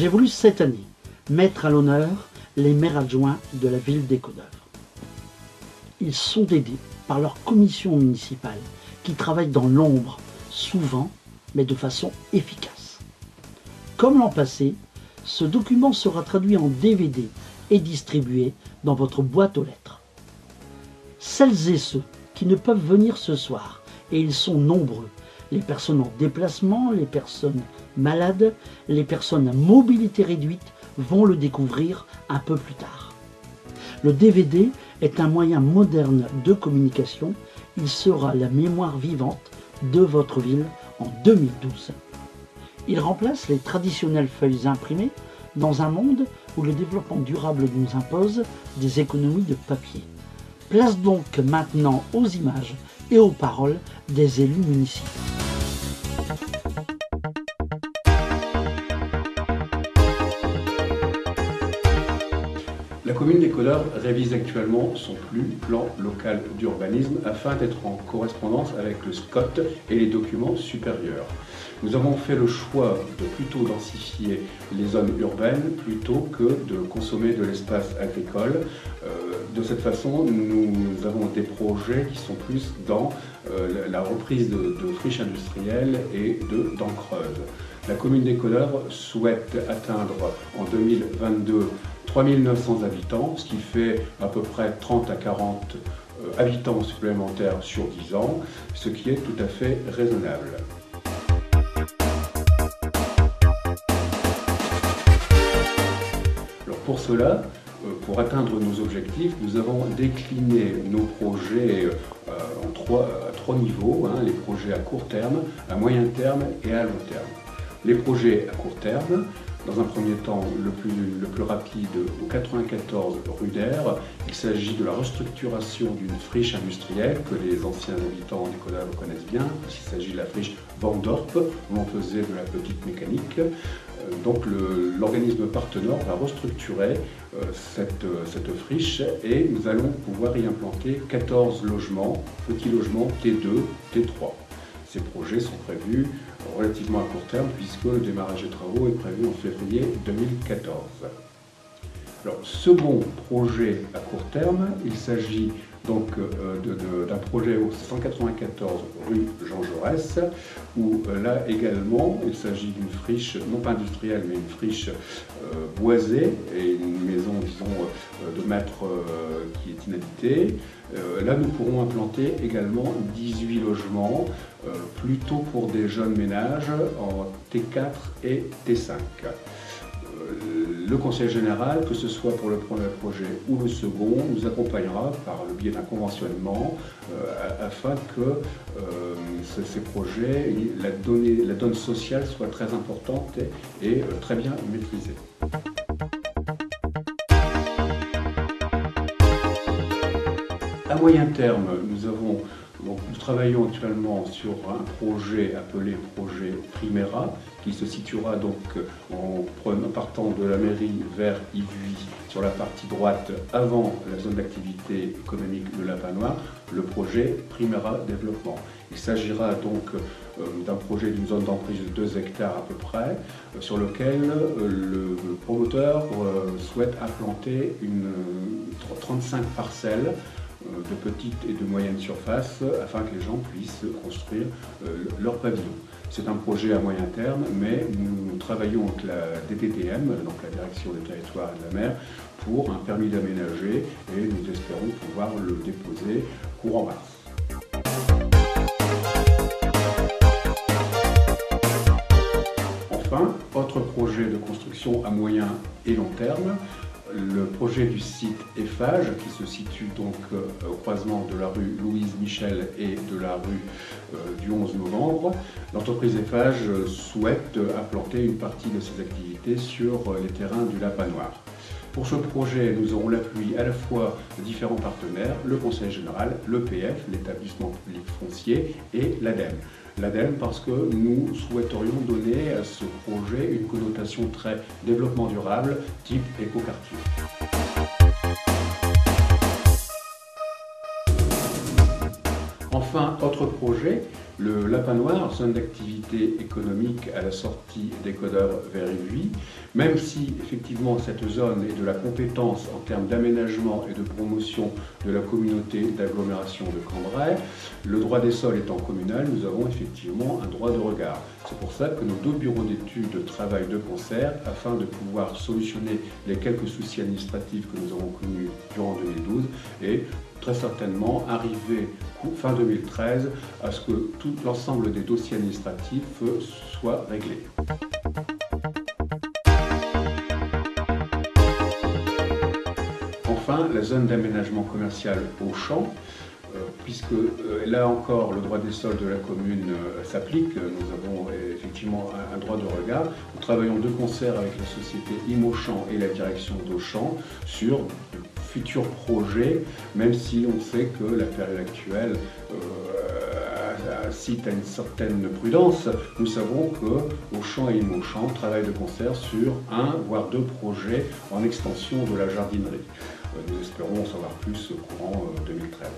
J'ai voulu cette année mettre à l'honneur les maires adjoints de la ville d'Escaudoeuvres. Ils sont aidés par leur commission municipale qui travaille dans l'ombre, souvent, mais de façon efficace. Comme l'an passé, ce document sera traduit en DVD et distribué dans votre boîte aux lettres. Celles et ceux qui ne peuvent venir ce soir, et ils sont nombreux, les personnes en déplacement, les personnes malades, les personnes à mobilité réduite, vont le découvrir un peu plus tard. Le DVD est un moyen moderne de communication. Il sera la mémoire vivante de votre ville en 2012. Il remplace les traditionnelles feuilles imprimées dans un monde où le développement durable nous impose des économies de papier. Place donc maintenant aux images et aux paroles des élus municipaux. La commune d'Escaudoeuvres révise actuellement son plan local d'urbanisme afin d'être en correspondance avec le SCOT et les documents supérieurs. Nous avons fait le choix de plutôt densifier les zones urbaines plutôt que de consommer de l'espace agricole. De cette façon, nous avons des projets qui sont plus dans la reprise de friches industrielles et de dents creuses. La commune d'Escaudoeuvres souhaite atteindre en 2022 3900 habitants, ce qui fait à peu près 30 à 40 habitants supplémentaires sur 10 ans, ce qui est tout à fait raisonnable. Alors pour cela, pour atteindre nos objectifs, nous avons décliné nos projets à trois niveaux, les projets à court terme, à moyen terme et à long terme. Les projets à court terme, dans un premier temps, le plus rapide, au 94 rue d'Air, il s'agit de la restructuration d'une friche industrielle que les anciens habitants d'Escaudoeuvres connaissent bien. Il s'agit de la friche Vandorp, où on faisait de la petite mécanique. Donc l'organisme Partenor va restructurer cette friche et nous allons pouvoir y implanter 14 logements, petits logements T2, T3. Ces projets sont prévus relativement à court terme puisque le démarrage des travaux est prévu en février 2014. Alors, second projet à court terme, il s'agit donc d'un projet au 194 rue Jean Jaurès, où là également il s'agit d'une friche, non pas industrielle, mais une friche boisée, et une maison, disons, de maître qui est inhabitée. Là nous pourrons implanter également 18 logements, plutôt pour des jeunes ménages en T4 et T5. Le conseil général, que ce soit pour le premier projet ou le second, nous accompagnera par le biais d'un conventionnement afin que ces projets, la donne sociale soit très importante et très bien maîtrisée. À moyen terme, nous travaillons actuellement sur un projet appelé projet Primera, qui se situera donc en partant de la mairie vers Yvuy, sur la partie droite avant la zone d'activité économique de Lapanois, le projet Primera Développement. Il s'agira donc d'un projet d'une zone d'emprise de 2 hectares à peu près, sur lequel le promoteur souhaite implanter 35 parcelles de petite et de moyenne surface afin que les gens puissent construire leur pavillon. C'est un projet à moyen terme, mais nous travaillons avec la DTTM, donc la Direction des Territoires et de la Mer, pour un permis d'aménager et nous espérons pouvoir le déposer courant mars. Enfin, autre projet de construction à moyen et long terme, le projet du site Eiffage, qui se situe donc au croisement de la rue Louise Michel et de la rue du 11 novembre. L'entreprise Eiffage souhaite implanter une partie de ses activités sur les terrains du Lapanoir. Pour ce projet, nous aurons l'appui à la fois de différents partenaires, le Conseil général, l'EPF, l'établissement public foncier, et l'ADEME. L'ADEME parce que nous souhaiterions donner à ce projet une connotation très développement durable, type écoquartier. Enfin, autre projet, Le Lapin Noir, zone d'activité économique à la sortie d'Écodeur vers Ivry, même si effectivement cette zone est de la compétence en termes d'aménagement et de promotion de la communauté d'agglomération de Cambrai, le droit des sols étant communal, nous avons effectivement un droit de regard. C'est pour ça que nos deux bureaux d'études travaillent de concert afin de pouvoir solutionner les quelques soucis administratifs que nous avons connus durant 2012 et très certainement arriver fin 2013 à ce que tout l'ensemble des dossiers administratifs soient réglés. Enfin, la zone d'aménagement commercial Auchan, puisque là encore le droit des sols de la commune s'applique, nous avons effectivement un droit de regard. Nous travaillons de concert avec la société Imauchan et la direction d'Auchan sur futurs projets, même si on sait que la période actuelle cite à une certaine prudence. Nous savons que Auchan et Imauchan travaillent de concert sur un voire deux projets en extension de la jardinerie. Nous espérons en savoir plus au courant 2013.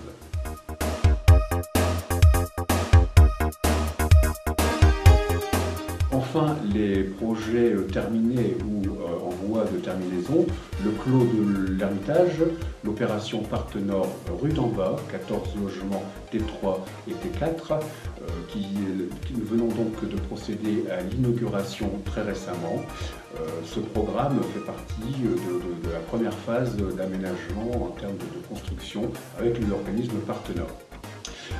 Enfin, les projets terminés ou en voie de terminaison, le clos de l'Ermitage, l'opération Partenord rue d'en bas, 14 logements T3 et T4, nous venons donc de procéder à l'inauguration très récemment. Ce programme fait partie de la première phase d'aménagement en termes de construction avec l'organisme Partenord.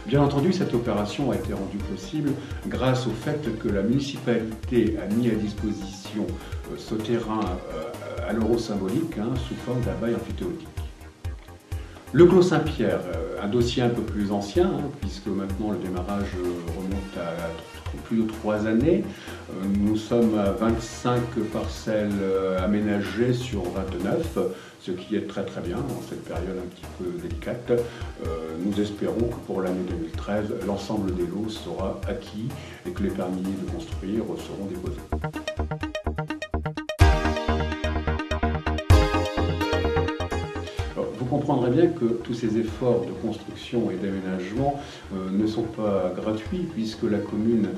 Bien entendu, cette opération a été rendue possible grâce au fait que la municipalité a mis à disposition ce terrain à l'euro symbolique sous forme d'un bail emphytéotique. Le Clos Saint-Pierre, un dossier un peu plus ancien, puisque maintenant le démarrage remonte à plus de 3 années. Nous sommes à 25 parcelles aménagées sur 29, ce qui est très bien dans cette période un petit peu délicate. Nous espérons que pour l'année 2013, l'ensemble des lots sera acquis et que les permis de construire seront déposés. Vous comprendrez bien que tous ces efforts de construction et d'aménagement ne sont pas gratuits, puisque la commune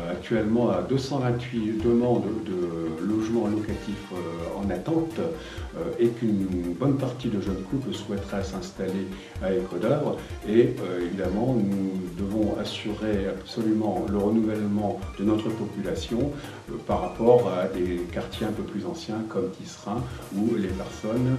actuellement a 228 demandes de logements locatifs en attente et qu'une bonne partie de jeunes couples souhaiteraient s'installer à Écodeur. Et évidemment, nous devons assurer absolument le renouvellement de notre population par rapport à des quartiers un peu plus anciens comme Tisserin, où les personnes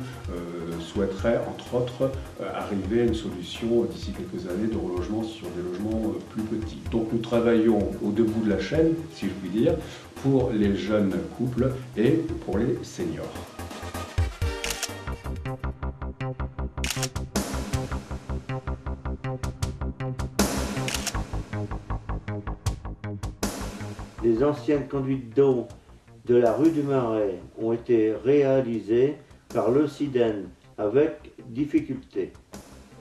souhaiteraient entre autres arriver à une solution d'ici quelques années de relogement sur des logements plus petits. Donc nous travaillons au debout de la chaîne, si je puis dire, pour les jeunes couples et pour les seniors. Les anciennes conduites d'eau de la rue du Marais ont été réalisées par le SIDEN avec difficulté.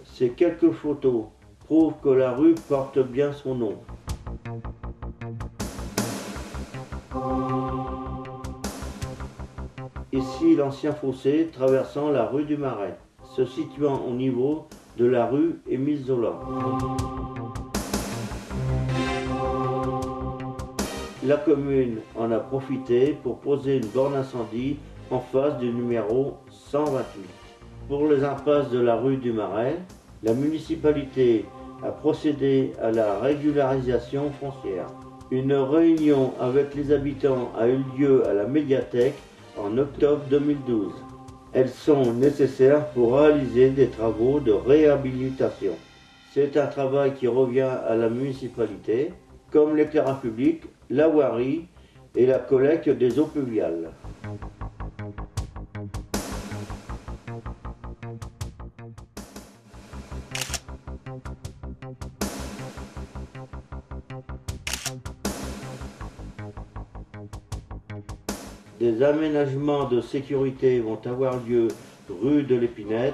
Ces quelques photos prouvent que la rue porte bien son nom. Ici l'ancien fossé traversant la rue du Marais, se situant au niveau de la rue Émile Zola. La commune en a profité pour poser une borne incendie en face du numéro 128. Pour les impasses de la rue du Marais, la municipalité a procédé à la régularisation foncière. Une réunion avec les habitants a eu lieu à la médiathèque en octobre 2012. Elles sont nécessaires pour réaliser des travaux de réhabilitation. C'est un travail qui revient à la municipalité, comme l'éclairage public, la voirie et la collecte des eaux pluviales. Des aménagements de sécurité vont avoir lieu rue de l'Épinette,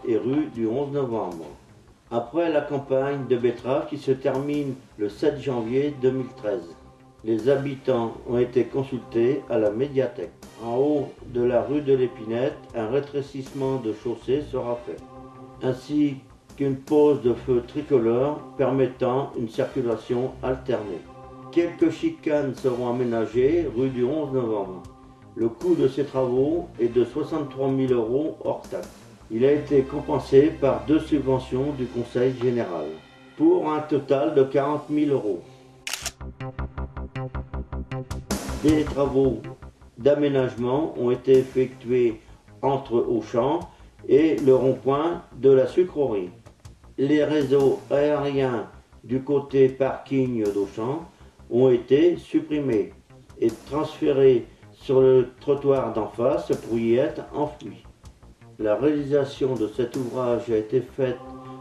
et rue du 11 novembre. Après la campagne de betterave qui se termine le 7 janvier 2013. Les habitants ont été consultés à la médiathèque. En haut de la rue de l'Épinette, un rétrécissement de chaussée sera fait, ainsi qu'une pose de feu tricolore permettant une circulation alternée. Quelques chicanes seront aménagées rue du 11 novembre. Le coût de ces travaux est de 63 000 € hors taxe. Il a été compensé par 2 subventions du Conseil général, pour un total de 40 000 €. Des travaux d'aménagement ont été effectués entre Auchan et le rond-point de la sucrerie. Les réseaux aériens du côté parking d'Auchan ont été supprimés et transférés sur le trottoir d'en face pour y être enfouis. La réalisation de cet ouvrage a été faite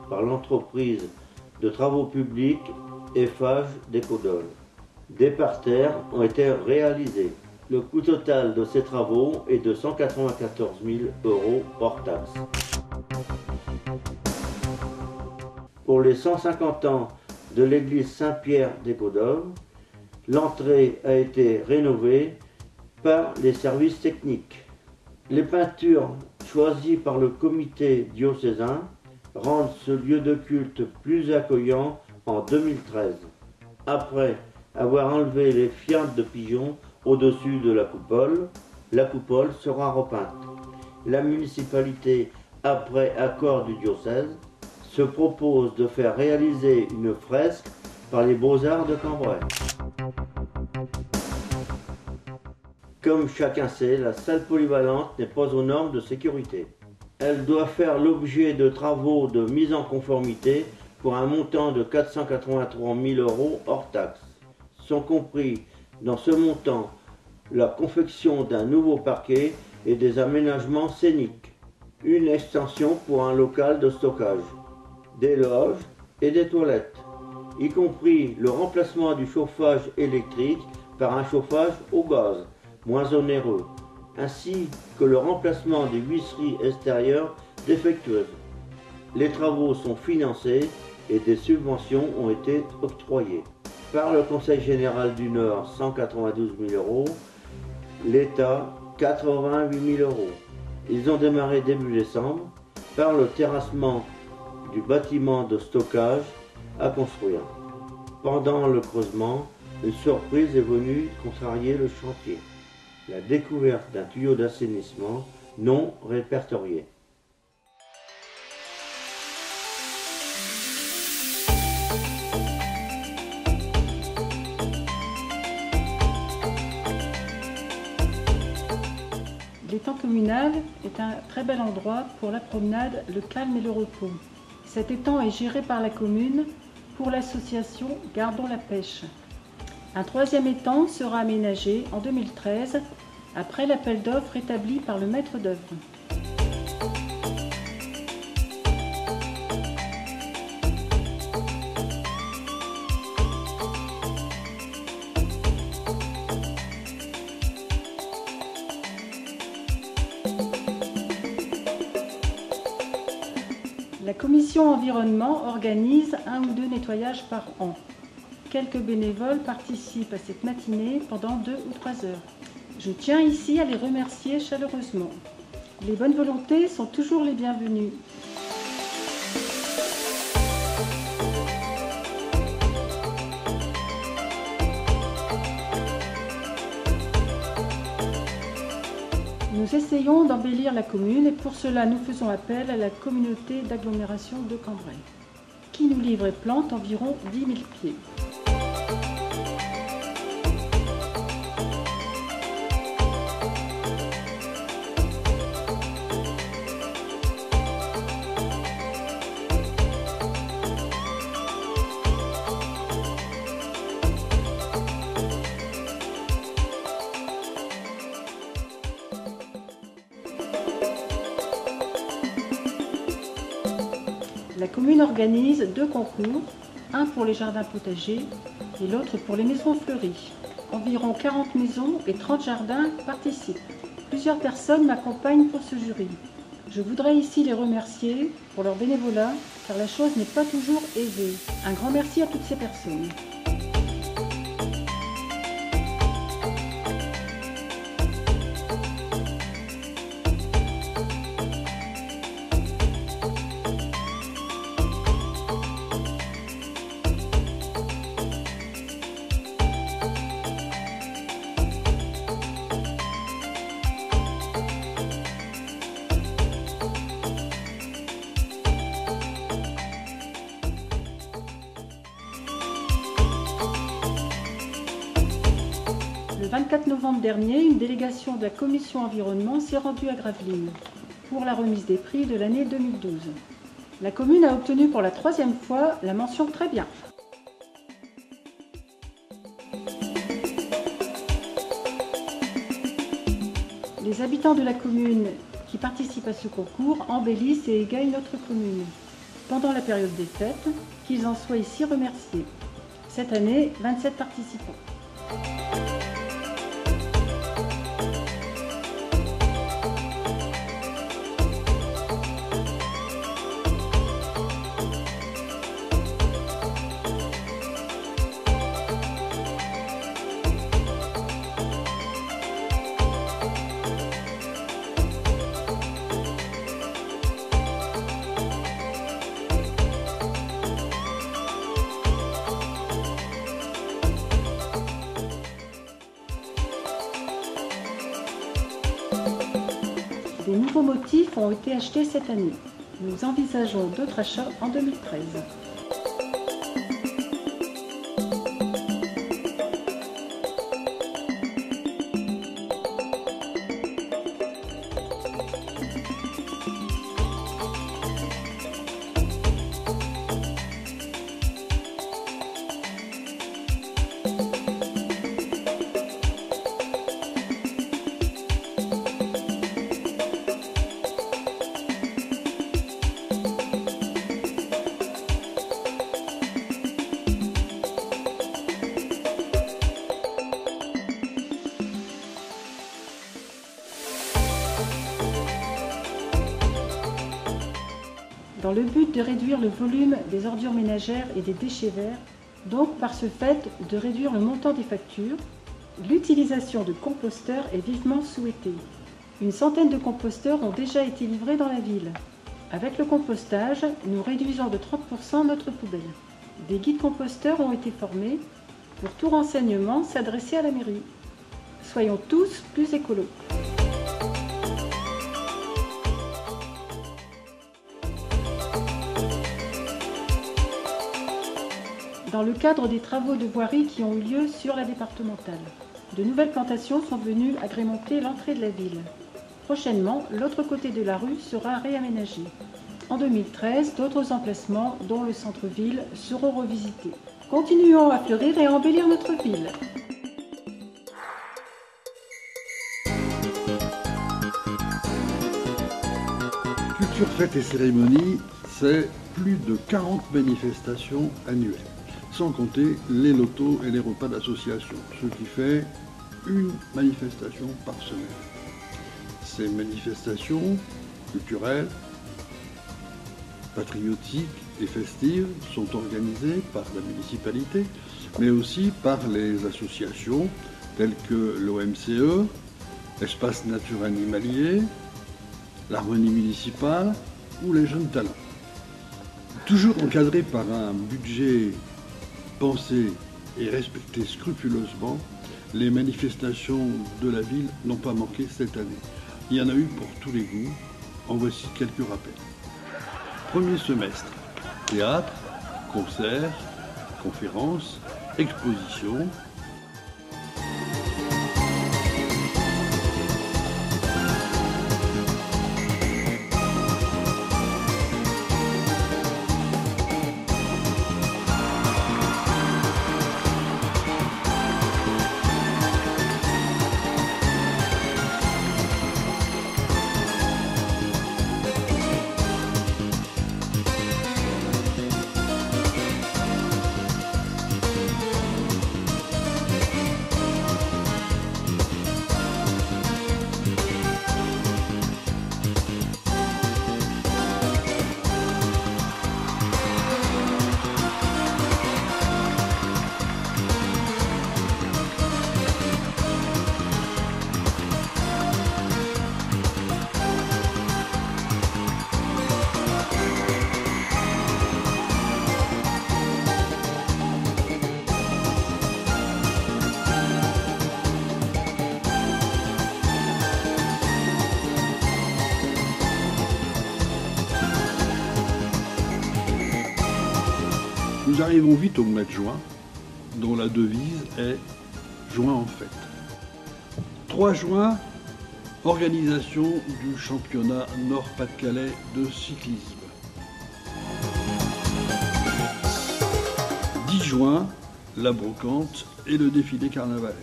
par l'entreprise de travaux publics Eiffage d'Écodole. Des parterres ont été réalisés. Le coût total de ces travaux est de 194 000 € hors taxe. Pour les 150 ans de l'église Saint-Pierre d'Écodole, l'entrée a été rénovée par les services techniques. Les peintures choisies par le comité diocésain rendent ce lieu de culte plus accueillant en 2013, après avoir enlevé les fientes de pigeons au-dessus de la coupole sera repeinte. La municipalité, après accord du diocèse, se propose de faire réaliser une fresque par les Beaux-Arts de Cambrai. Comme chacun sait, la salle polyvalente n'est pas aux normes de sécurité. Elle doit faire l'objet de travaux de mise en conformité pour un montant de 483 000 € hors taxe. Sont compris dans ce montant la confection d'un nouveau parquet et des aménagements scéniques, une extension pour un local de stockage, des loges et des toilettes, y compris le remplacement du chauffage électrique par un chauffage au gaz, moins onéreux, ainsi que le remplacement des huisseries extérieures défectueuses. Les travaux sont financés et des subventions ont été octroyées. Par le Conseil général du Nord, 192 000 €, l'État, 88 000 €. Ils ont démarré début décembre par le terrassement du bâtiment de stockage à construire. Pendant le creusement, une surprise est venue contrarier le chantier. La découverte d'un tuyau d'assainissement non répertorié. L'étang communal est un très bel endroit pour la promenade, le calme et le repos. Cet étang est géré par la commune pour l'association Gardons la pêche. Un 3e étang sera aménagé en 2013 après l'appel d'offres établi par le maître d'œuvre. La commission environnement organise 1 ou 2 nettoyages par an. Quelques bénévoles participent à cette matinée pendant 2 ou 3 heures. Je tiens ici à les remercier chaleureusement. Les bonnes volontés sont toujours les bienvenues. Nous essayons d'embellir la commune et pour cela nous faisons appel à la communauté d'agglomération de Cambrai, qui nous livre et plante environ 10 000 pieds. La commune organise 2 concours, un pour les jardins potagers et l'autre pour les maisons fleuries. Environ 40 maisons et 30 jardins participent. Plusieurs personnes m'accompagnent pour ce jury. Je voudrais ici les remercier pour leur bénévolat, car la chose n'est pas toujours aisée. Un grand merci à toutes ces personnes. 24 novembre dernier, une délégation de la commission environnement s'est rendue à Gravelines pour la remise des prix de l'année 2012. La commune a obtenu pour la 3e fois la mention très bien. Les habitants de la commune qui participent à ce concours embellissent et égayent notre commune pendant la période des fêtes, qu'ils en soient ici remerciés. Cette année, 27 participants. Des nouveaux motifs ont été achetés cette année. Nous envisageons d'autres achats en 2013. Dans le but de réduire le volume des ordures ménagères et des déchets verts, donc par ce fait de réduire le montant des factures, l'utilisation de composteurs est vivement souhaitée. Une centaine de composteurs ont déjà été livrés dans la ville. Avec le compostage, nous réduisons de 30% notre poubelle. Des guides composteurs ont été formés. Pour tout renseignement, s'adresser à la mairie. Soyons tous plus écolos. Dans le cadre des travaux de voirie qui ont eu lieu sur la départementale, de nouvelles plantations sont venues agrémenter l'entrée de la ville. Prochainement, l'autre côté de la rue sera réaménagé. En 2013, d'autres emplacements, dont le centre-ville, seront revisités. Continuons à fleurir et à embellir notre ville. Culture, fêtes et cérémonies, c'est plus de 40 manifestations annuelles, sans compter les lotos et les repas d'association, ce qui fait une manifestation par semaine. Ces manifestations culturelles, patriotiques et festives sont organisées par la municipalité, mais aussi par les associations telles que l'OMCE, Espace Nature Animalier, l'Harmonie Municipale ou les Jeunes Talents. Toujours encadré par un budget pensé et respecté scrupuleusement, les manifestations de la ville n'ont pas manqué cette année. Il y en a eu pour tous les goûts. En voici quelques rappels. Premier semestre, théâtre, concerts, conférences, expositions. Nous arrivons vite au mois de juin, dont la devise est « Juin en fête ». 3 juin, organisation du championnat Nord-Pas-de-Calais de cyclisme. 10 juin, la brocante et le défilé carnavalesque.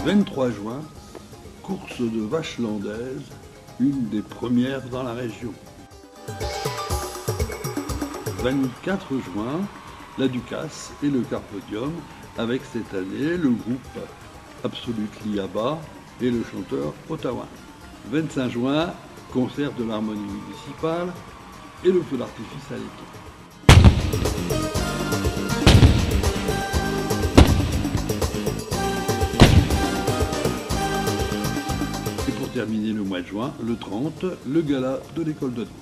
23 juin, course de vaches landaises, une des premières dans la région. 24 juin, la Ducasse et le Carpodium, avec cette année le groupe Absolutely ABBA et le chanteur Ottawa. 25 juin, concert de l'harmonie municipale et le feu d'artifice à l'été. Et pour terminer le mois de juin, le 30, le gala de l'école de danse.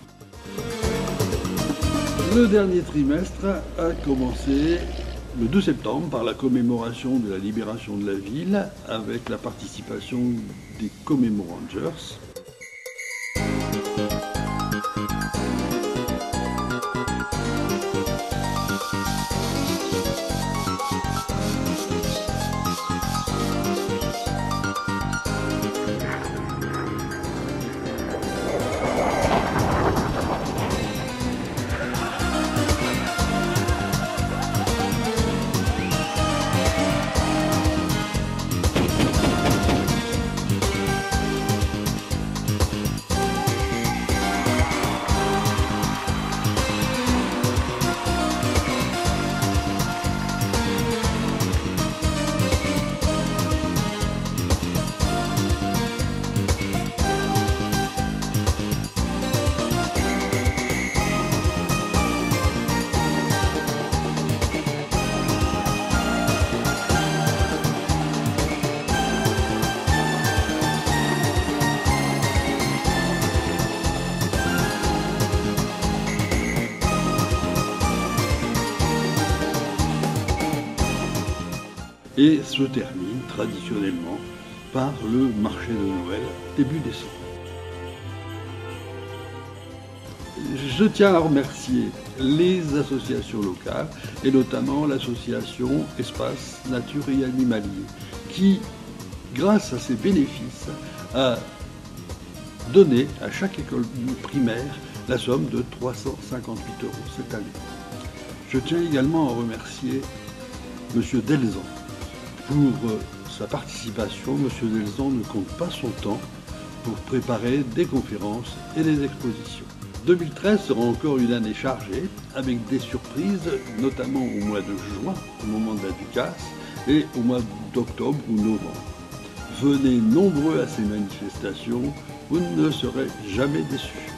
Le dernier trimestre a commencé le 2 septembre par la commémoration de la libération de la ville avec la participation des Commémorangers. Et se termine traditionnellement par le marché de Noël début décembre. Je tiens à remercier les associations locales et notamment l'association Espace Nature et Animalier qui, grâce à ses bénéfices, a donné à chaque école primaire la somme de 358 € cette année. Je tiens également à remercier M. Delzan. Pour sa participation, M. Delzan ne compte pas son temps pour préparer des conférences et des expositions. 2013 sera encore une année chargée, avec des surprises, notamment au mois de juin, au moment de la Ducasse, et au mois d'octobre ou novembre. Venez nombreux à ces manifestations, vous ne serez jamais déçus.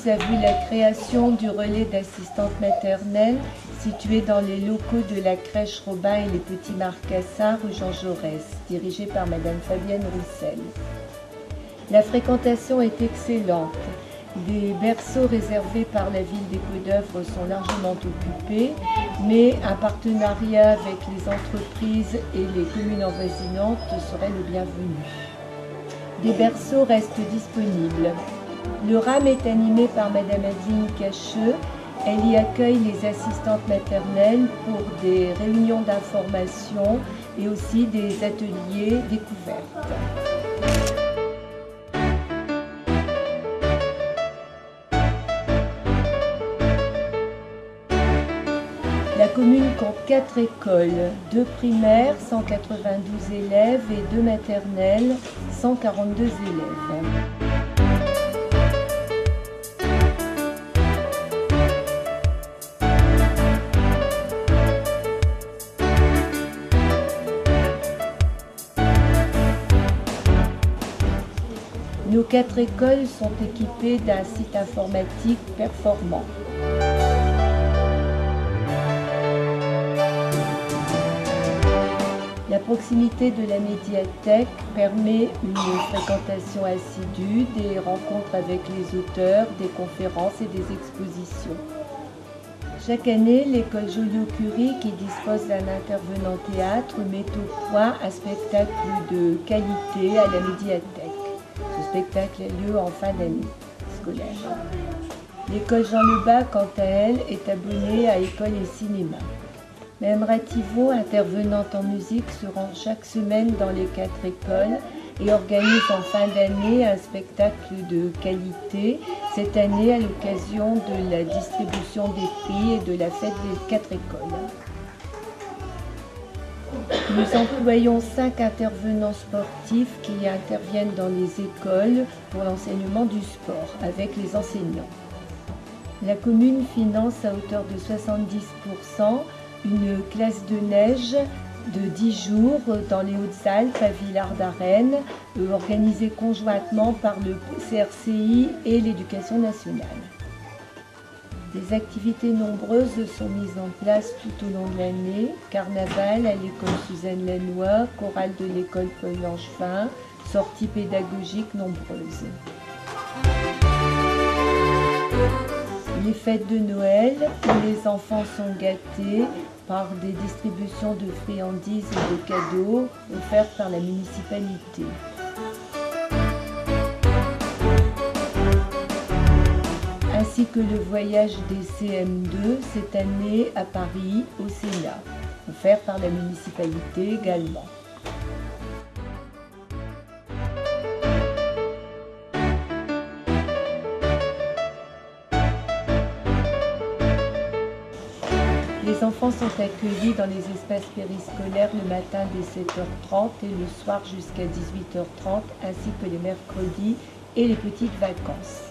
A vu la création du relais d'assistantes maternelles situé dans les locaux de la crèche Robin et les Petits Marcassins rue Jean Jaurès, dirigé par Madame Fabienne Roussel. La fréquentation est excellente. Des berceaux réservés par la ville d'Escaudoeuvres sont largement occupés, mais un partenariat avec les entreprises et les communes avoisinantes serait le bienvenu. Des berceaux restent disponibles. Le RAM est animé par Madame Adeline Cacheux. Elle y accueille les assistantes maternelles pour des réunions d'information et aussi des ateliers découvertes. La commune compte 4 écoles, 2 primaires, 192 élèves et 2 maternelles, 142 élèves. Nos 4 écoles sont équipées d'un site informatique performant. La proximité de la médiathèque permet une fréquentation assidue, des rencontres avec les auteurs, des conférences et des expositions. Chaque année, l'école Joliot-Curie, qui dispose d'un intervenant théâtre, met au point un spectacle de qualité à la médiathèque. Ce spectacle a lieu en fin d'année scolaire. L'école Jean Lebas, quant à elle, est abonnée à École et Cinéma. Mme Rativo, intervenante en musique, se rend chaque semaine dans les 4 écoles et organise en fin d'année un spectacle de qualité, cette année à l'occasion de la distribution des prix et de la fête des 4 écoles. Nous employons 5 intervenants sportifs qui interviennent dans les écoles pour l'enseignement du sport avec les enseignants. La commune finance à hauteur de 70% une classe de neige de 10 jours dans les Hautes-Alpes à Villard-d'Arène, organisée conjointement par le CRCI et l'Éducation nationale. Des activités nombreuses sont mises en place tout au long de l'année. Carnaval à l'école Suzanne Lannoy, chorale de l'école Paul Langevin, sorties pédagogiques nombreuses. Les fêtes de Noël, où les enfants sont gâtés par des distributions de friandises et de cadeaux offerts par la municipalité. Ainsi que le voyage des CM2 cette année à Paris, au Sénat, offert par la municipalité également. Les enfants sont accueillis dans les espaces périscolaires le matin dès 7h30 et le soir jusqu'à 18h30, ainsi que les mercredis et les petites vacances.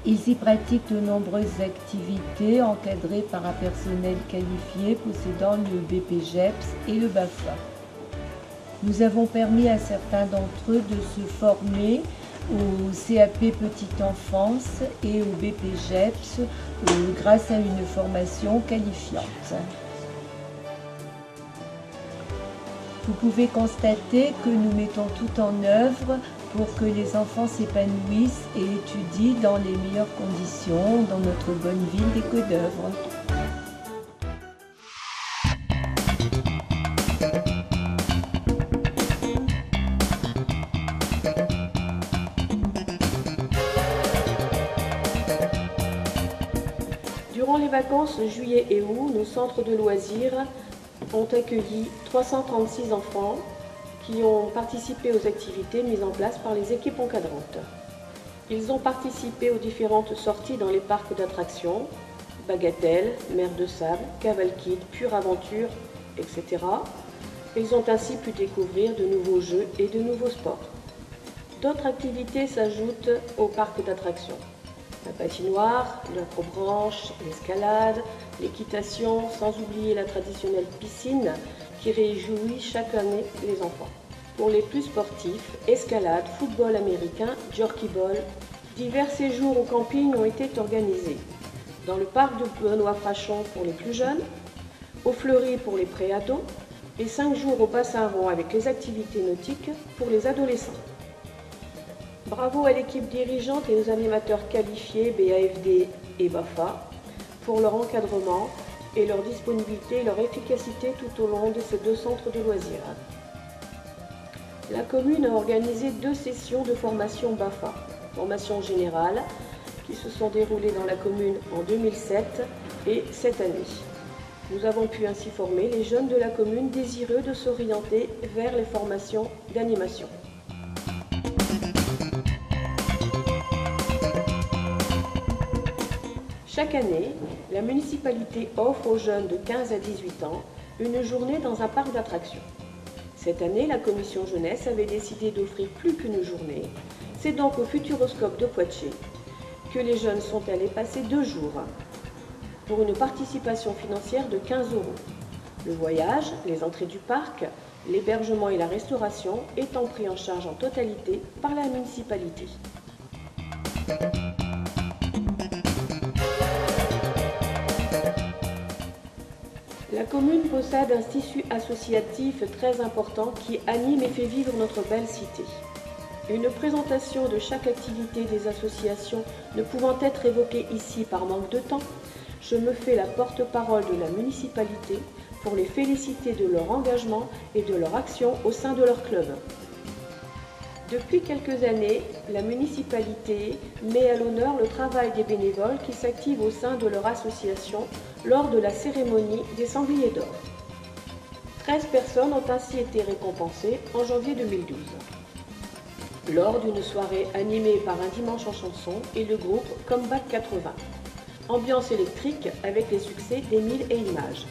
Ils y pratiquent de nombreuses activités encadrées par un personnel qualifié possédant le BPGEPS et le BAFA. Nous avons permis à certains d'entre eux de se former au CAP Petite Enfance et au BPGEPS grâce à une formation qualifiante. Vous pouvez constater que nous mettons tout en œuvre pour que les enfants s'épanouissent et étudient dans les meilleures conditions dans notre bonne ville des Côtes-d'Œuvre. Durant les vacances juillet et août, nos centres de loisirs ont accueilli 336 enfants qui ont participé aux activités mises en place par les équipes encadrantes. Ils ont participé aux différentes sorties dans les parcs d'attractions, Bagatelle, Mer de Sable, Cavalkid, Pure Aventure, etc. Ils ont ainsi pu découvrir de nouveaux jeux et de nouveaux sports. D'autres activités s'ajoutent au parc d'attractions. La patinoire, l'acrobranche, l'escalade, l'équitation, sans oublier la traditionnelle piscine qui réjouit chaque année les enfants. Pour les plus sportifs, escalade, football américain, jerkyball, divers séjours au camping ont été organisés. Dans le parc de Benoît-Frachon pour les plus jeunes, au Fleury pour les pré-ados et 5 jours au Bassin-Rond avec les activités nautiques pour les adolescents. Bravo à l'équipe dirigeante et aux animateurs qualifiés BAFD et BAFA pour leur encadrement et leur disponibilité et leur efficacité tout au long de ces 2 centres de loisirs. La commune a organisé 2 sessions de formation BAFA, formation générale, qui se sont déroulées dans la commune en 2007 et cette année. Nous avons pu ainsi former les jeunes de la commune désireux de s'orienter vers les formations d'animation. Chaque année, la municipalité offre aux jeunes de 15 à 18 ans une journée dans un parc d'attractions. Cette année, la commission jeunesse avait décidé d'offrir plus qu'une journée. C'est donc au Futuroscope de Poitiers que les jeunes sont allés passer 2 jours pour une participation financière de 15 €. Le voyage, les entrées du parc, l'hébergement et la restauration étant pris en charge en totalité par la municipalité. La commune possède un tissu associatif très important qui anime et fait vivre notre belle cité. Une présentation de chaque activité des associations ne pouvant être évoquée ici par manque de temps, je me fais la porte-parole de la municipalité pour les féliciter de leur engagement et de leur action au sein de leur club. Depuis quelques années, la municipalité met à l'honneur le travail des bénévoles qui s'activent au sein de leur association lors de la cérémonie des Sangliers d'Or. 13 personnes ont ainsi été récompensées en janvier 2012, lors d'une soirée animée par un dimanche en chanson et le groupe Comeback 80. Ambiance électrique avec les succès d'Émile et Images.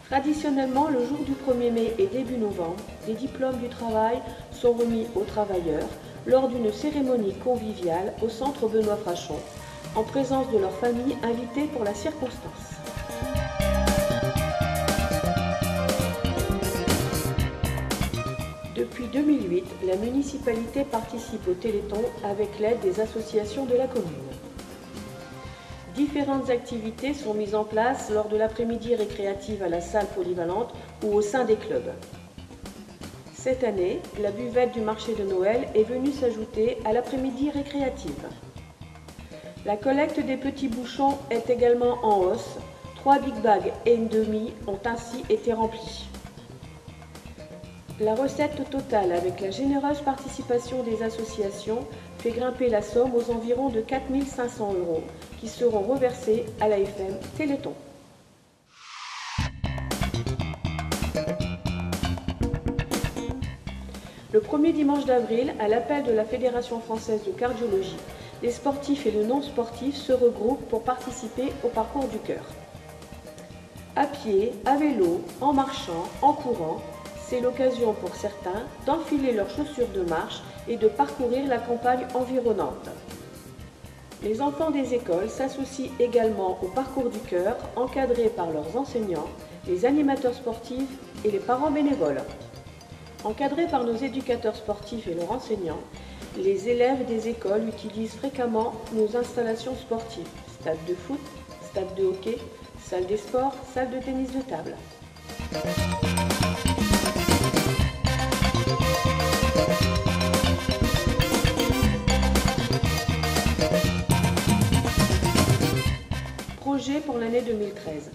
Traditionnellement, le jour du 1er mai et début novembre, les diplômes du travail sont remis aux travailleurs lors d'une cérémonie conviviale au centre Benoît Frachon, en présence de leurs familles invitées pour la circonstance. Depuis 2008, la municipalité participe au Téléthon avec l'aide des associations de la commune. Différentes activités sont mises en place lors de l'après-midi récréative à la salle polyvalente ou au sein des clubs. Cette année, la buvette du marché de Noël est venue s'ajouter à l'après-midi récréative. La collecte des petits bouchons est également en hausse. 3 big bags et une demi ont ainsi été remplis. La recette totale, avec la généreuse participation des associations, fait grimper la somme aux environs de 4 500 € qui seront reversés à l'AFM Téléthon. Le premier dimanche d'avril, à l'appel de la Fédération française de cardiologie, les sportifs et les non-sportifs se regroupent pour participer au parcours du cœur. À pied, à vélo, en marchant, en courant, c'est l'occasion pour certains d'enfiler leurs chaussures de marche et de parcourir la campagne environnante. Les enfants des écoles s'associent également au parcours du cœur, encadrés par leurs enseignants, les animateurs sportifs et les parents bénévoles. Encadrés par nos éducateurs sportifs et leurs enseignants, les élèves des écoles utilisent fréquemment nos installations sportives, stade de foot, stade de hockey, salle des sports, salle de tennis de table. Projet pour l'année 2013.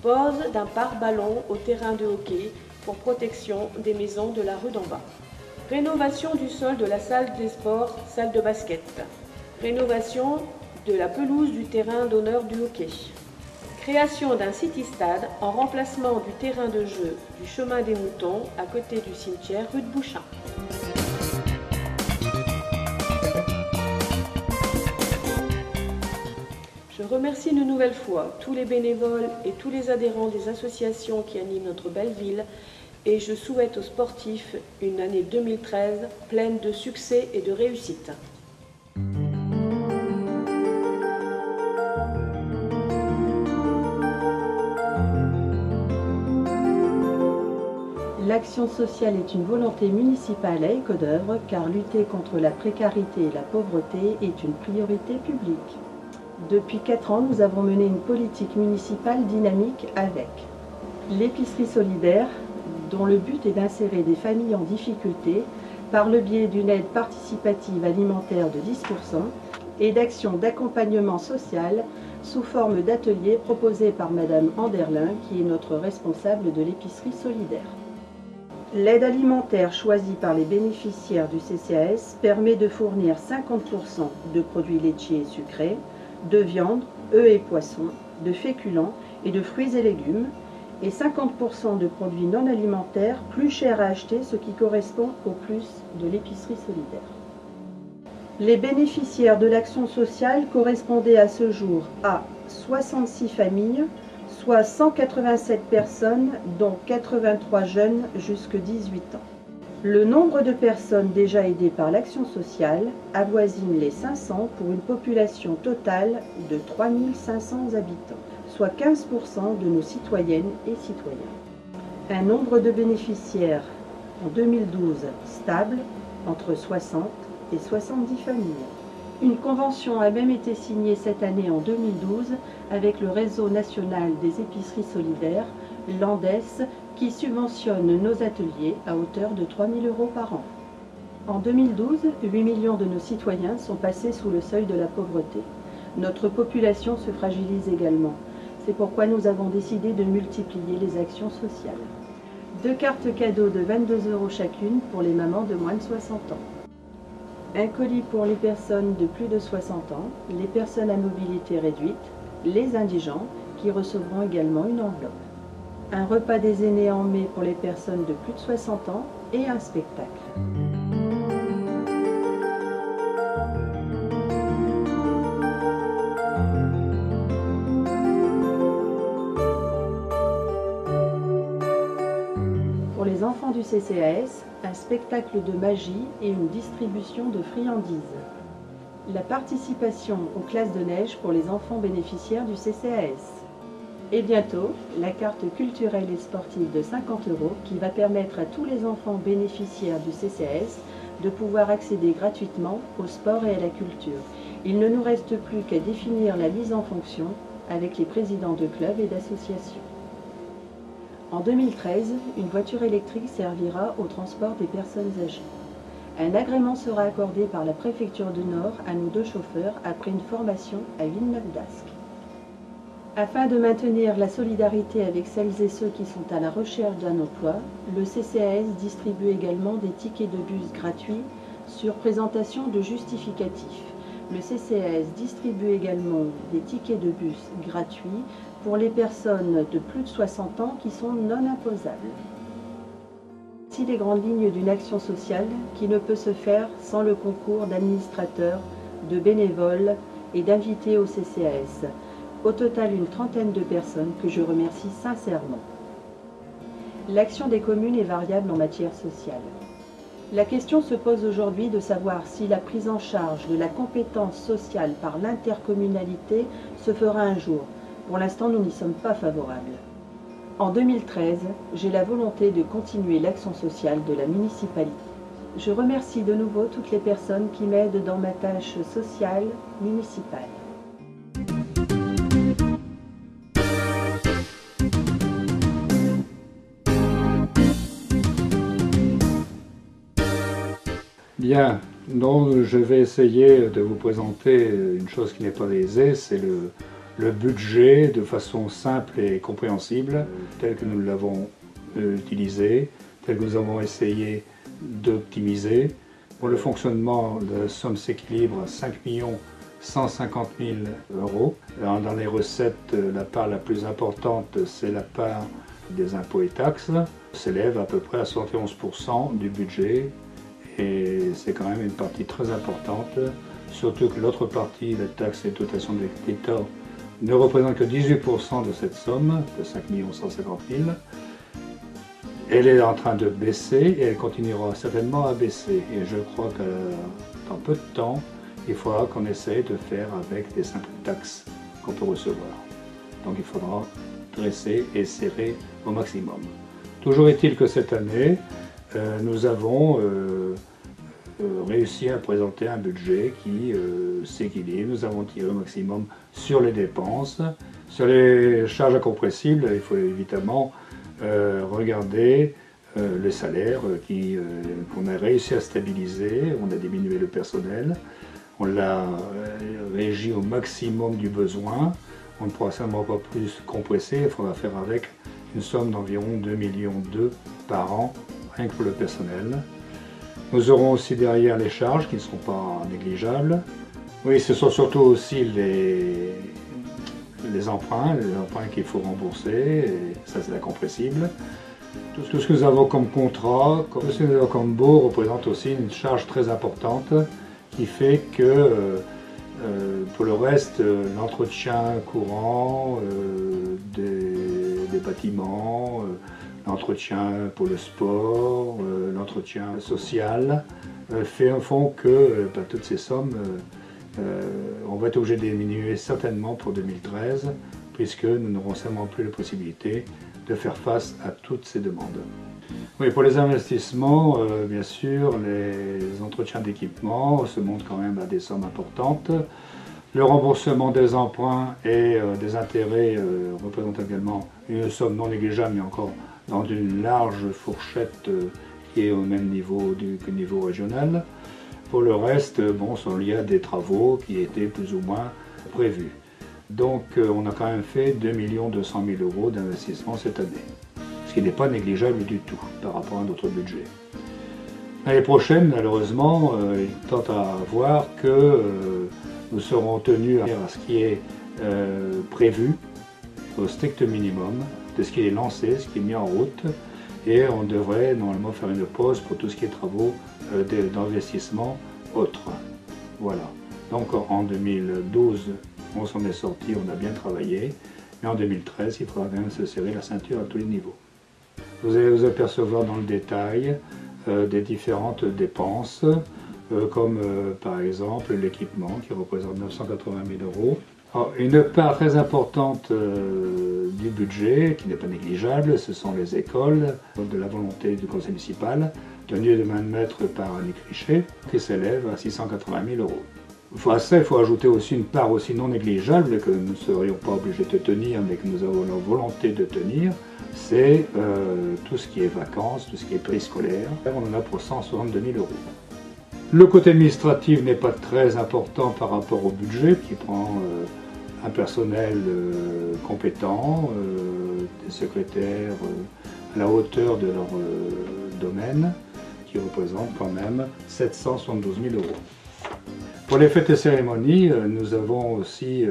Pose d'un pare-ballon au terrain de hockey pour protection des maisons de la rue d'en bas. Rénovation du sol de la salle des sports, salle de basket. Rénovation de la pelouse du terrain d'honneur du hockey. Création d'un city-stade en remplacement du terrain de jeu du chemin des Moutons à côté du cimetière rue de Bouchain. Je remercie une nouvelle fois tous les bénévoles et tous les adhérents des associations qui animent notre belle ville et je souhaite aux sportifs une année 2013 pleine de succès et de réussite. L'action sociale est une volonté municipale à Écodœuvre car lutter contre la précarité et la pauvreté est une priorité publique. Depuis 4 ans, nous avons mené une politique municipale dynamique avec l'épicerie solidaire, dont le but est d'insérer des familles en difficulté par le biais d'une aide participative alimentaire de 10% et d'actions d'accompagnement social sous forme d'ateliers proposés par Madame Anderlin, qui est notre responsable de l'épicerie solidaire. L'aide alimentaire choisie par les bénéficiaires du CCAS permet de fournir 50% de produits laitiers et sucrés, de viande, œufs et poissons, de féculents et de fruits et légumes, et 50% de produits non alimentaires plus chers à acheter, ce qui correspond au plus de l'épicerie solidaire. Les bénéficiaires de l'action sociale correspondaient à ce jour à 66 familles, soit 187 personnes, dont 83 jeunes jusqu'à 18 ans. Le nombre de personnes déjà aidées par l'action sociale avoisine les 500 pour une population totale de 3500 habitants, soit 15% de nos citoyennes et citoyens. Un nombre de bénéficiaires en 2012 stable, entre 60 et 70 familles. Une convention a même été signée cette année en 2012 avec le réseau national des épiceries solidaires, l'ANDES, qui subventionne nos ateliers à hauteur de 3 000 € par an. En 2012, 8 millions de nos citoyens sont passés sous le seuil de la pauvreté. Notre population se fragilise également. C'est pourquoi nous avons décidé de multiplier les actions sociales. 2 cartes cadeaux de 22 € chacune pour les mamans de moins de 60 ans. Un colis pour les personnes de plus de 60 ans, les personnes à mobilité réduite, les indigents qui recevront également une enveloppe. Un repas des aînés en mai pour les personnes de plus de 60 ans et un spectacle. Pour les enfants du CCAS, un spectacle de magie et une distribution de friandises. La participation aux classes de neige pour les enfants bénéficiaires du CCAS. Et bientôt, la carte culturelle et sportive de 50 € qui va permettre à tous les enfants bénéficiaires du CCAS de pouvoir accéder gratuitement au sport et à la culture. Il ne nous reste plus qu'à définir la mise en fonction avec les présidents de clubs et d'associations. En 2013, une voiture électrique servira au transport des personnes âgées. Un agrément sera accordé par la préfecture du Nord à nos 2 chauffeurs après une formation à Villeneuve-d'Ascq. Afin de maintenir la solidarité avec celles et ceux qui sont à la recherche d'un emploi, le CCAS distribue également des tickets de bus gratuits sur présentation de justificatifs. Le CCAS distribue également des tickets de bus gratuits pour les personnes de plus de 60 ans qui sont non imposables. Voici les grandes lignes d'une action sociale qui ne peut se faire sans le concours d'administrateurs, de bénévoles et d'invités au CCAS. Au total, une trentaine de personnes que je remercie sincèrement. L'action des communes est variable en matière sociale. La question se pose aujourd'hui de savoir si la prise en charge de la compétence sociale par l'intercommunalité se fera un jour. Pour l'instant, nous n'y sommes pas favorables. En 2013, j'ai la volonté de continuer l'action sociale de la municipalité. Je remercie de nouveau toutes les personnes qui m'aident dans ma tâche sociale municipale. Bien, donc je vais essayer de vous présenter une chose qui n'est pas aisée, c'est le budget de façon simple et compréhensible, tel que nous l'avons utilisé, tel que nous avons essayé d'optimiser. Pour le fonctionnement, la somme s'équilibre à 5 150 000 €. Dans les recettes, la part la plus importante, c'est la part des impôts et taxes, s'élève à peu près à 71% du budget. Et c'est quand même une partie très importante, surtout que l'autre partie, les taxes et dotations de l'État, ne représente que 18% de cette somme, de 5 150 000. Elle est en train de baisser et elle continuera certainement à baisser. Et je crois que dans peu de temps, il faudra qu'on essaye de faire avec des simples taxes qu'on peut recevoir. Donc il faudra dresser et serrer au maximum. Toujours est-il que cette année, nous avons réussi à présenter un budget qui s'équilibre. Nous avons tiré au maximum sur les dépenses. Sur les charges incompressibles, il faut évidemment regarder les salaires qu'on a réussi à stabiliser. On a diminué le personnel, on l'a régi au maximum du besoin. On ne pourra certainement pas plus compresser, il faudra faire avec une somme d'environ 2,2 millions par an, rien que pour le personnel. Nous aurons aussi derrière les charges qui ne seront pas négligeables. Oui, ce sont surtout aussi les emprunts qu'il faut rembourser, et ça c'est incompressible. Tout ce que nous avons comme contrat, tout ce que nous avons comme baux représente aussi une charge très importante qui fait que pour le reste, l'entretien courant des bâtiments, l'entretien pour le sport, l'entretien social, font que toutes ces sommes, on va être obligé de diminuer certainement pour 2013, puisque nous n'aurons certainement plus la possibilité de faire face à toutes ces demandes. Oui, pour les investissements, bien sûr, les entretiens d'équipement se montent quand même à des sommes importantes. Le remboursement des emprunts et des intérêts représente également une somme non négligeable, mais encore dans une large fourchette qui est au même niveau que le niveau régional. Pour le reste, bon, sont liés à des travaux qui étaient plus ou moins prévus. Donc on a quand même fait 2 200 000 € d'investissement cette année, ce qui n'est pas négligeable du tout par rapport à notre budget. L'année prochaine, malheureusement, il tente à voir que nous serons tenus à ce qui est prévu, au strict minimum, de ce qui est lancé, ce qui est mis en route, et on devrait normalement faire une pause pour tout ce qui est travaux d'investissement autres. Voilà. Donc en 2012, on s'en est sorti, on a bien travaillé, mais en 2013, il faudra quand même se serrer la ceinture à tous les niveaux. Vous allez vous apercevoir dans le détail des différentes dépenses, comme par exemple l'équipement qui représente 980 000 €. Alors, une part très importante du budget, qui n'est pas négligeable, ce sont les écoles, de la volonté du conseil municipal, tenues de main de maître par Annick Richet, qui s'élève à 680 000 €. À ça, il faut ajouter aussi une part aussi non négligeable, que nous ne serions pas obligés de tenir, mais que nous avons la volonté de tenir, c'est tout ce qui est vacances, tout ce qui est périscolaire. On en a pour 162 000 €. Le côté administratif n'est pas très important par rapport au budget, qui prend un personnel compétent, des secrétaires à la hauteur de leur domaine, qui représente quand même 772 000 €. Pour les fêtes et cérémonies, nous avons aussi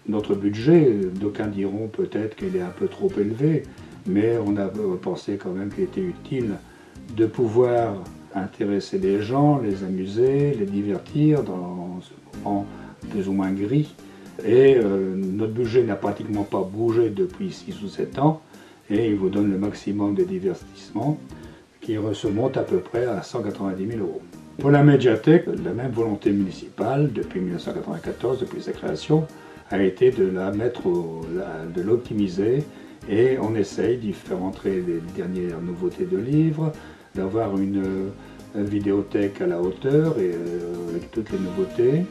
notre budget. D'aucuns diront peut-être qu'il est un peu trop élevé, mais on a pensé quand même qu'il était utile de pouvoir intéresser les gens, les amuser, les divertir dans ce moment plus ou moins gris. Et notre budget n'a pratiquement pas bougé depuis 6 ou 7 ans, et il vous donne le maximum de divertissement qui se monte à peu près à 190 000 €. Pour la médiathèque, la même volonté municipale depuis 1994, depuis sa création, a été de la mettre, de l'optimiser, et on essaye d'y faire entrer les dernières nouveautés de livres, d'avoir une vidéothèque à la hauteur et avec toutes les nouveautés,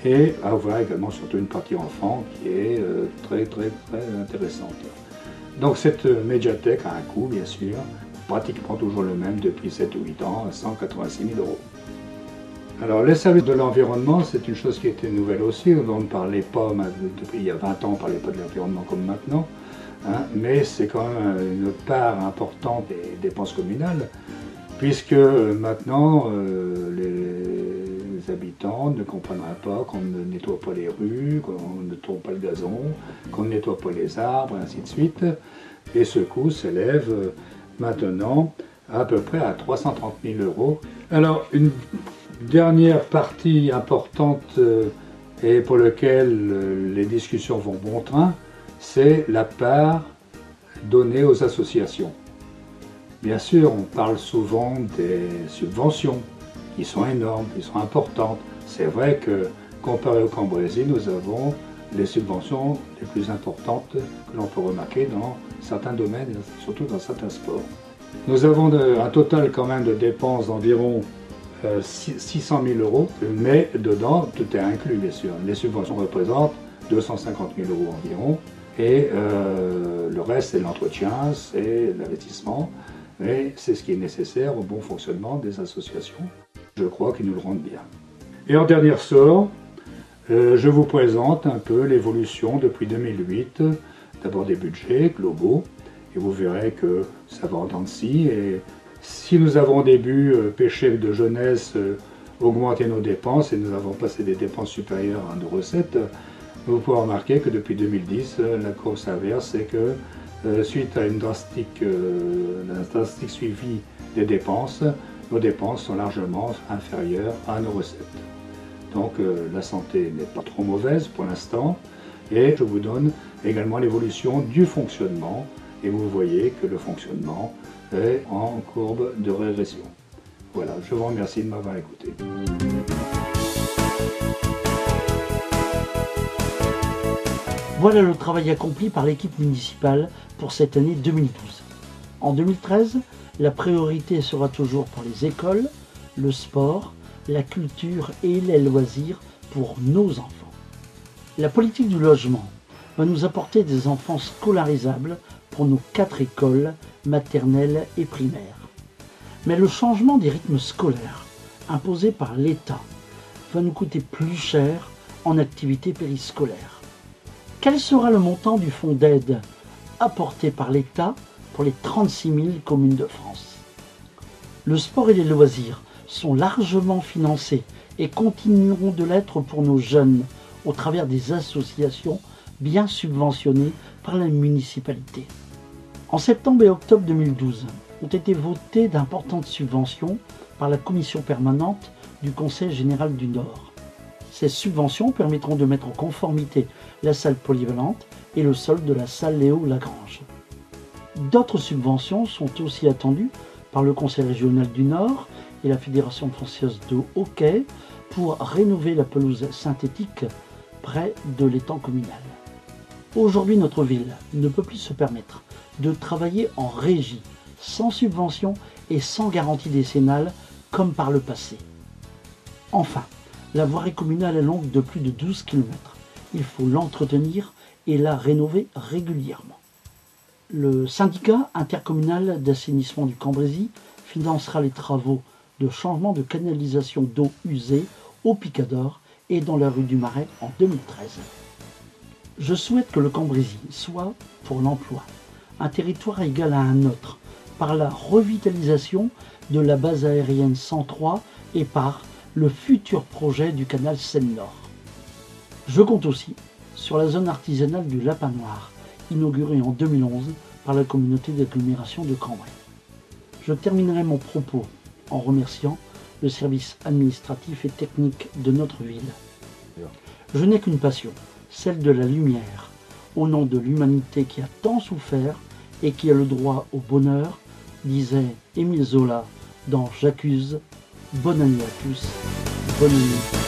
et avoir également surtout une partie enfant qui est très intéressante. Donc cette médiathèque a un coût bien sûr, pratiquement toujours le même depuis 7 ou 8 ans, à 186 000 €. Alors les services de l'environnement, c'est une chose qui était nouvelle aussi, on ne parlait pas, depuis il y a 20 ans on ne parlait pas de l'environnement comme maintenant, hein, mais c'est quand même une part importante des dépenses communales, puisque maintenant les habitants ne comprendraient pas qu'on ne nettoie pas les rues, qu'on ne tourne pas le gazon, qu'on ne nettoie pas les arbres, et ainsi de suite. Et ce coût s'élève maintenant à peu près à 330 000 €. Alors une dernière partie importante et pour laquelle les discussions vont bon train, c'est la part donnée aux associations. Bien sûr, on parle souvent des subventions qui sont énormes, qui sont importantes. C'est vrai que, comparé au Cambrésis, nous avons les subventions les plus importantes que l'on peut remarquer dans certains domaines, et surtout dans certains sports. Nous avons un total quand même de dépenses d'environ 600 000 €, mais dedans, tout est inclus bien sûr. Les subventions représentent 250 000 € environ, et le reste c'est l'entretien, c'est l'investissement, mais c'est ce qui est nécessaire au bon fonctionnement des associations. Je crois qu'ils nous le rendent bien. Et en dernier ressort, je vous présente un peu l'évolution depuis 2008, d'abord des budgets globaux, et vous verrez que ça va en dents de scie, et si nous avons au début péché de jeunesse, augmenté nos dépenses, et nous avons passé des dépenses supérieures à nos recettes, vous pouvez remarquer que depuis 2010, la courbe s'inverse, c'est que suite à un drastique suivi des dépenses, nos dépenses sont largement inférieures à nos recettes. Donc la santé n'est pas trop mauvaise pour l'instant, et je vous donne également l'évolution du fonctionnement, et vous voyez que le fonctionnement est en courbe de régression. Voilà, je vous remercie de m'avoir écouté. Voilà le travail accompli par l'équipe municipale pour cette année 2012. En 2013, la priorité sera toujours pour les écoles, le sport, la culture et les loisirs pour nos enfants. La politique du logement va nous apporter des enfants scolarisables pour nos 4 écoles maternelle et primaire. Mais le changement des rythmes scolaires imposé par l'État va nous coûter plus cher en activités périscolaires. Quel sera le montant du fonds d'aide apporté par l'État pour les 36 000 communes de France? Le sport et les loisirs sont largement financés et continueront de l'être pour nos jeunes au travers des associations bien subventionnées par la municipalité. En septembre et octobre 2012 ont été votées d'importantes subventions par la commission permanente du Conseil général du Nord. Ces subventions permettront de mettre en conformité la salle polyvalente et le sol de la salle Léo Lagrange. D'autres subventions sont aussi attendues par le Conseil régional du Nord et la Fédération française de hockey pour rénover la pelouse synthétique près de l'étang communal. Aujourd'hui, notre ville ne peut plus se permettre de travailler en régie, sans subvention et sans garantie décennale comme par le passé. Enfin, la voirie communale est longue de plus de 12 km. Il faut l'entretenir et la rénover régulièrement. Le syndicat intercommunal d'assainissement du Cambrésis financera les travaux de changement de canalisation d'eau usée au Picador et dans la rue du Marais en 2013. Je souhaite que le Cambrésis soit, pour l'emploi, un territoire égal à un autre, par la revitalisation de la base aérienne 103 et par le futur projet du canal Seine-Nord. Je compte aussi sur la zone artisanale du Lapin Noir, inaugurée en 2011 par la communauté d'agglomération de Cambrai. Je terminerai mon propos en remerciant le service administratif et technique de notre ville. Je n'ai qu'une passion, celle de la lumière, au nom de l'humanité qui a tant souffert et qui a le droit au bonheur, disait Émile Zola dans J'accuse. Bonne année à tous, bonne année.